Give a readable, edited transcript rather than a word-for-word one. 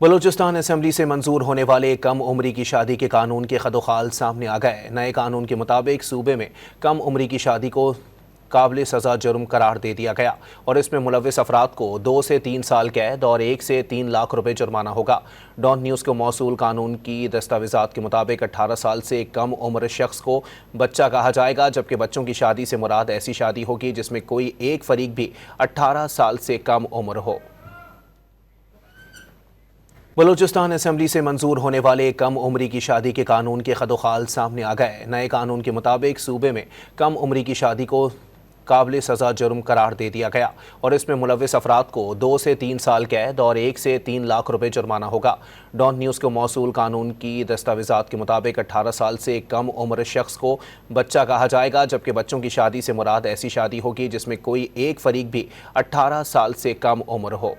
Balochistan assembly से मंजूर होने वाले कम उम्री की शादी के कानून के खदोखाल सामने आ गए। नए कानून के मुताबिक सूबे में कम उम्री की शादी को काबिल सज़ा जुर्म करार दे दिया गया और इसमें मुलव्विस अफराद को 2 से 3 साल कैद और 1 से 3 लाख रुपए जुर्माना होगा। डॉन न्यूज़ को मौसूल कानून की दस्तावेजात के मुताबिक 18 साल से कम उम्र शख्स को बच्चा कहा जाएगा, जबकि बच्चों की शादी से मुराद ऐसी शादी होगी जिसमें कोई एक फरीक भी 18 साल से कम उम्र हो। बलूचिस्तान असेंबली से मंजूर होने वाले कम उम्री की शादी के कानून के खदोखाल सामने आ गए। नए कानून के मुताबिक सूबे में कम उम्री की शादी को काबिल सज़ा जुर्म करार दे दिया गया और इसमें मुलव्विस अफराद को 2 से 3 साल कैद और 1 से 3 लाख रुपए जुर्माना होगा। डॉन न्यूज़ को मौसूल कानून की दस्तावेजात के मुताबिक 18 साल से कम उम्र शख्स को बच्चा कहा जाएगा, जबकि बच्चों की शादी से मुराद ऐसी शादी होगी जिसमें कोई एक फरीक भी 18 साल से कम उम्र हो।